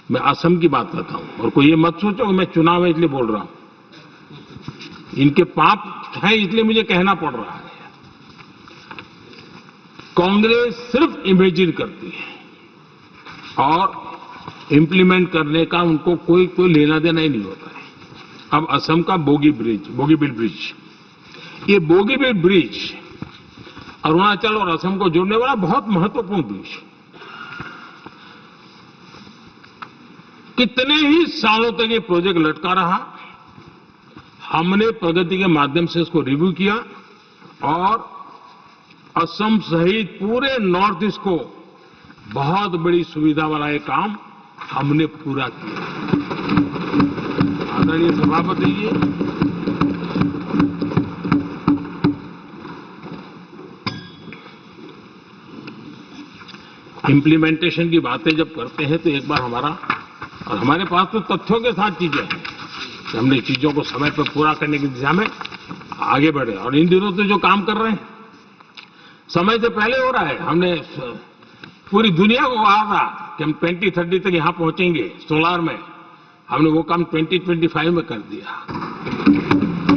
मैं असम की बात करता हूं, और कोई ये मत सोचो कि मैं चुनाव है इसलिए बोल रहा हूं। इनके पाप हैं इसलिए मुझे कहना पड़ रहा है। कांग्रेस सिर्फ इमेजिन करती है और इम्प्लीमेंट करने का उनको कोई लेना देना ही नहीं होता है। अब असम का बोगीबील ब्रिज, ये बोगीबील ब्रिज अरुणाचल और असम को जोड़ने वाला बहुत महत्वपूर्ण ब्रिज, कितने ही सालों तक ये प्रोजेक्ट लटका रहा। हमने प्रगति के माध्यम से इसको रिव्यू किया और असम सहित पूरे नॉर्थ ईस्ट को बहुत बड़ी सुविधा वाला ये काम हमने पूरा किया। आदरणीय सभापति जी, इम्प्लीमेंटेशन की बातें जब करते हैं तो एक बार हमारे पास तो तथ्यों के साथ चीजें हैं कि हमने चीजों को समय पर पूरा करने की दिशा में आगे बढ़े। और इन दिनों तो जो काम कर रहे हैं समय से पहले हो रहा है। हमने पूरी दुनिया को कहा था कि हम 2030 तक यहां पहुंचेंगे सोलार में, हमने वो काम 2025 में कर दिया।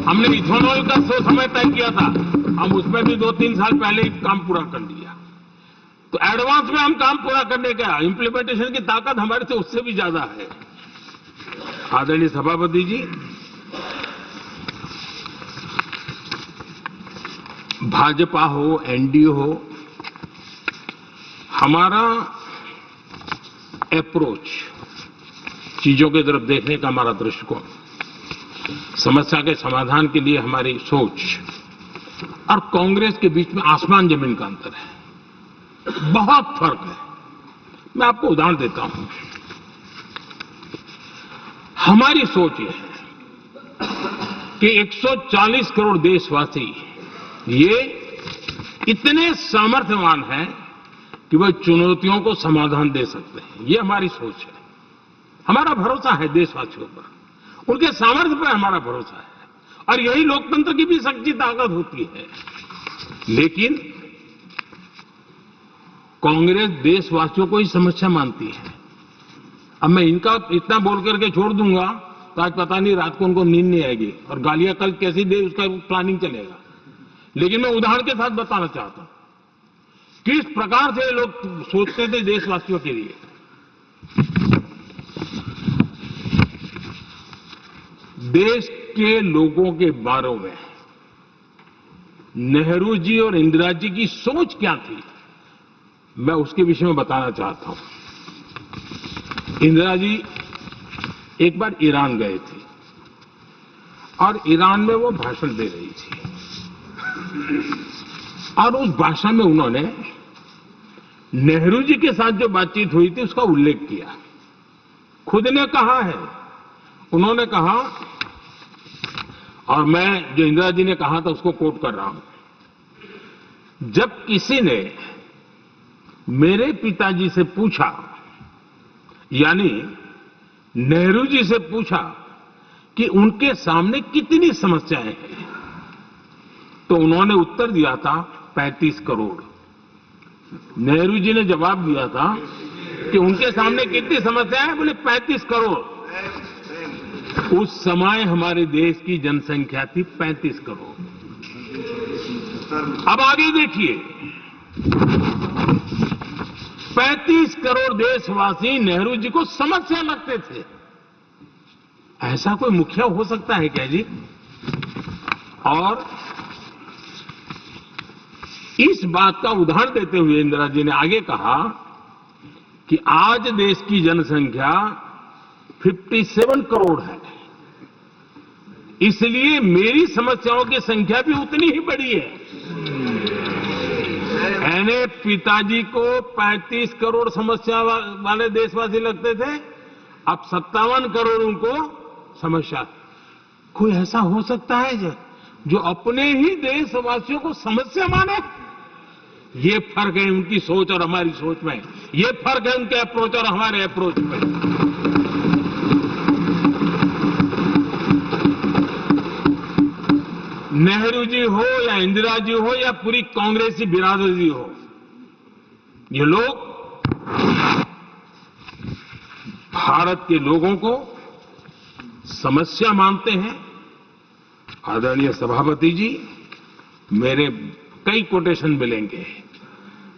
हमने इथेनॉल का समय तय किया था, हम उसमें भी 2-3 साल पहले ही काम पूरा कर लिया। तो एडवांस में हम काम पूरा करने का, इंप्लीमेंटेशन की ताकत हमारे से उससे भी ज्यादा है। आदरणीय सभापति जी, भाजपा हो, एनडीए हो, हमारा अप्रोच, चीजों की तरफ देखने का हमारा दृष्टिकोण, समस्या के समाधान के लिए हमारी सोच और कांग्रेस के बीच में आसमान जमीन का अंतर है, बहुत फर्क है। मैं आपको उदाहरण देता हूं। हमारी सोच यह है कि 140 करोड़ देशवासी ये इतने सामर्थ्यवान हैं कि वह चुनौतियों को समाधान दे सकते हैं। ये हमारी सोच है, हमारा भरोसा है देशवासियों पर, उनके सामर्थ्य पर हमारा भरोसा है, और यही लोकतंत्र की भी सच्ची ताकत होती है। लेकिन कांग्रेस देशवासियों को ही समस्या मानती है। अब मैं इनका इतना बोल करके छोड़ दूंगा तो आज पता नहीं रात को उनको नींद नहीं आएगी और गालियां कल कैसी दे उसका प्लानिंग चलेगा। लेकिन मैं उदाहरण के साथ बताना चाहता हूं किस प्रकार से लोग सोचते थे देशवासियों के लिए। देश के लोगों के बारे में नेहरू जी और इंदिरा जी की सोच क्या थी, मैं उसके विषय में बताना चाहता हूं। इंदिरा जी एक बार ईरान गए थे और ईरान में वो भाषण दे रही थी, और उस भाषण में उन्होंने नेहरू जी के साथ जो बातचीत हुई थी उसका उल्लेख किया। खुद ने कहा है, उन्होंने कहा, और मैं जो इंदिरा जी ने कहा था उसको कोट कर रहा हूं, जब किसी ने मेरे पिताजी से पूछा, यानी नेहरू जी से पूछा कि उनके सामने कितनी समस्याएं हैं, तो उन्होंने उत्तर दिया था 35 करोड़। नेहरू जी ने जवाब दिया था कि उनके सामने कितनी समस्याएं हैं, बोले 35 करोड़। उस समय हमारे देश की जनसंख्या थी 35 करोड़। अब आगे देखिए, 35 करोड़ देशवासी नेहरू जी को समस्या लगते थे। ऐसा कोई मुखिया हो सकता है क्या जी? और इस बात का उदाहरण देते हुए इंदिरा जी ने आगे कहा कि आज देश की जनसंख्या 57 करोड़ है, इसलिए मेरी समस्याओं की संख्या भी उतनी ही बड़ी है। यानी पिताजी को 35 करोड़ समस्या वाले देशवासी लगते थे, अब 57 करोड़ उनको समस्या। कोई ऐसा हो सकता है जो अपने ही देशवासियों को समस्या माने? ये फर्क है उनकी सोच और हमारी सोच में, ये फर्क है उनके अप्रोच और हमारे अप्रोच में। नेहरू जी हो या इंदिरा जी हो या पूरी कांग्रेसी बिरादरी हो, ये लोग भारत के लोगों को समस्या मानते हैं। आदरणीय सभापति जी, मेरे कई कोटेशन मिलेंगे।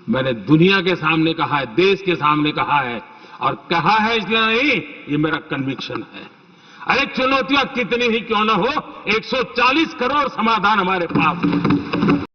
मैंने दुनिया के सामने कहा है, देश के सामने कहा है, और कहा है इसलिए नहीं, ये मेरा कन्विक्शन है। अरे चुनौतियां कितनी ही क्यों न हो, 140 करोड़ समाधान हमारे पास है।